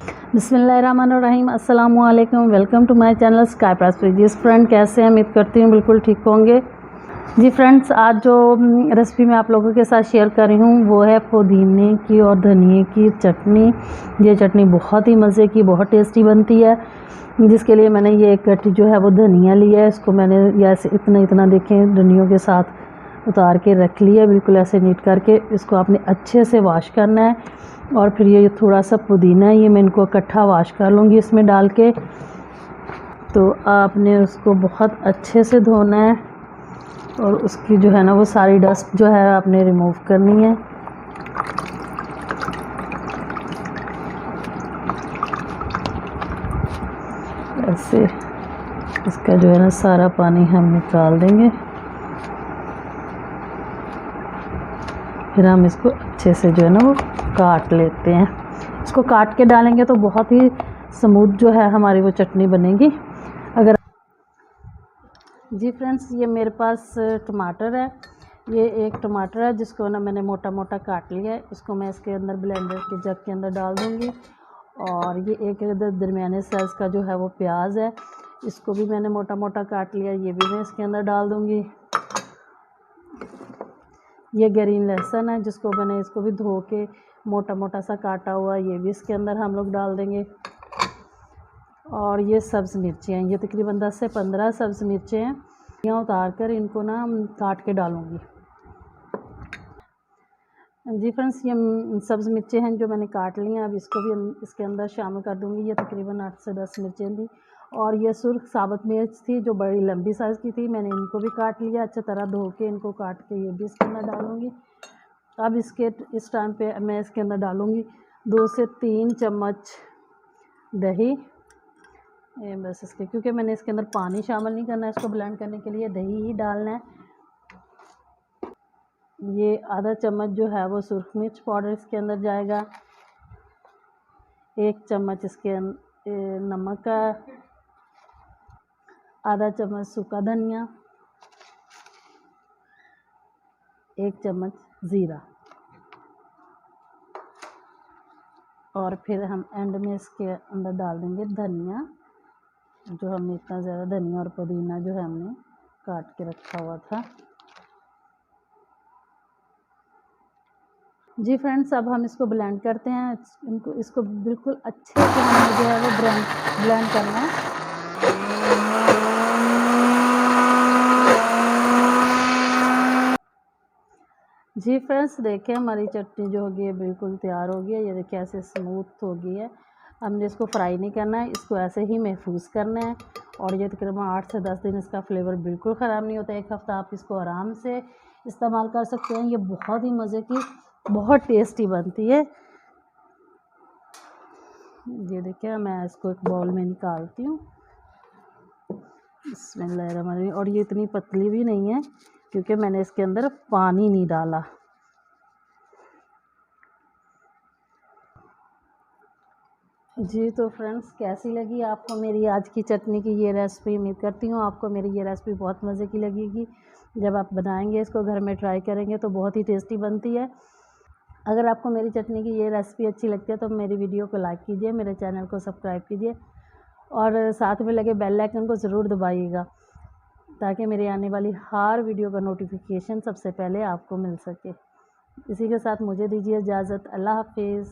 बिस्मिल्लाहिर्रहमानिर्रहीम, अस्सलामु अलैकुम। Welcome to my channel sky prosperity. Friend, कैसे हैं? उम्मीद करती हूँ बिल्कुल ठीक होंगे। जी फ्रेंड्स, आज जो रेसिपी मैं आप लोगों के साथ शेयर कर रही हूँ वो है पुदीने की और धनिए की चटनी। ये चटनी बहुत ही मज़े की, बहुत टेस्टी बनती है। जिसके लिए मैंने ये एक कट्टी जो है वो धनिया लिया है। इसको मैंने ऐसे इतना देखें धनियों के साथ उतार के रख लिया, बिल्कुल ऐसे नीट करके। इसको आपने अच्छे से वॉश करना है। और फिर ये थोड़ा सा पुदीना है, ये मैं इनको इकट्ठा वॉश कर लूँगी इसमें डाल के। तो आपने उसको बहुत अच्छे से धोना है और उसकी जो है ना वो सारी डस्ट जो है आपने रिमूव करनी है। ऐसे इसका जो है ना सारा पानी हम निकाल देंगे। फिर हम इसको अच्छे से जो है ना वो काट लेते हैं। इसको काट के डालेंगे तो बहुत ही स्मूथ जो है हमारी वो चटनी बनेगी। अगर जी फ्रेंड्स, ये मेरे पास टमाटर है। ये एक टमाटर है जिसको ना मैंने मोटा मोटा काट लिया है। इसको मैं इसके अंदर ब्लेंडर के जग के अंदर डाल दूँगी। और ये एक दरमियाने साइज़ का जो है वो प्याज है, इसको भी मैंने मोटा मोटा काट लिया, ये भी मैं इसके अंदर डाल दूँगी। ये ग्रीन लहसुन है जिसको मैंने इसको भी धो के मोटा मोटा सा काटा हुआ, ये भी इसके अंदर हम लोग डाल देंगे। और ये सब्ज़ मिर्चें हैं, ये तकरीबन 10 से 15 सब्ज़ मिर्चें हैं। यहाँ उतार कर इनको ना काट के डालूँगी। जी फ्रेंड्स, ये सब्ज़ मिर्चें हैं जो मैंने काट ली हैं। अब इसको भी इसके अंदर शामिल कर दूँगी। ये तकरीबन 8 से 10 मिर्चें थी। और ये सुर्ख साबुत मिर्च थी जो बड़ी लंबी साइज़ की थी, मैंने इनको भी काट लिया अच्छी तरह धो के। इनको काट के ये भी इसके अंदर डालूँगी। अब इस टाइम पे मैं इसके अंदर डालूँगी 2 से 3 चम्मच दही। बस इसके, क्योंकि मैंने इसके अंदर पानी शामिल नहीं करना है, इसको ब्लेंड करने के लिए दही ही डालना है। ये आधा चम्मच जो है वो सुर्ख मिर्च पाउडर इसके अंदर जाएगा। 1 चम्मच इसके नमक का, आधा चम्मच सूखा धनिया, 1 चम्मच ज़ीरा। और फिर हम एंड में इसके अंदर डाल देंगे धनिया, जो हमने इतना ज़्यादा धनिया और पुदीना जो है हमने काट के रखा हुआ था। जी फ्रेंड्स, अब हम इसको ब्लेंड करते हैं। इसको बिल्कुल अच्छे से हमें जो है वो ब्लेंड करना है। जी फ्रेंड्स, देखिए हमारी चटनी जो होगी बिल्कुल तैयार हो गई है। ये देखिए ऐसे स्मूथ हो गई है। हमने इसको फ्राई नहीं करना है, इसको ऐसे ही महफूज करना है। और ये तकरीबन 8 से 10 दिन इसका फ्लेवर बिल्कुल ख़राब नहीं होता। 1 हफ़्ता आप इसको आराम से इस्तेमाल कर सकते हैं। ये बहुत ही मज़े की, बहुत टेस्टी बनती है। ये देखिए मैं इसको एक बाउल में निकालती हूँ। बिस्मिल्लाहिर्रहमानिर्रहीम। और ये इतनी पतली भी नहीं है क्योंकि मैंने इसके अंदर पानी नहीं डाला। जी तो फ्रेंड्स, कैसी लगी आपको मेरी आज की चटनी की ये रेसिपी? उम्मीद करती हूँ आपको मेरी ये रेसिपी बहुत मज़े की लगेगी। जब आप बनाएंगे इसको घर में ट्राई करेंगे तो बहुत ही टेस्टी बनती है। अगर आपको मेरी चटनी की ये रेसिपी अच्छी लगती है तो मेरी वीडियो को लाइक कीजिए, मेरे चैनल को सब्सक्राइब कीजिए और साथ में लगे बेल आइकन को ज़रूर दबाइएगा ताकि मेरी आने वाली हर वीडियो का नोटिफिकेशन सबसे पहले आपको मिल सके। इसी के साथ मुझे दीजिए इजाज़त। अल्लाह हाफिज़।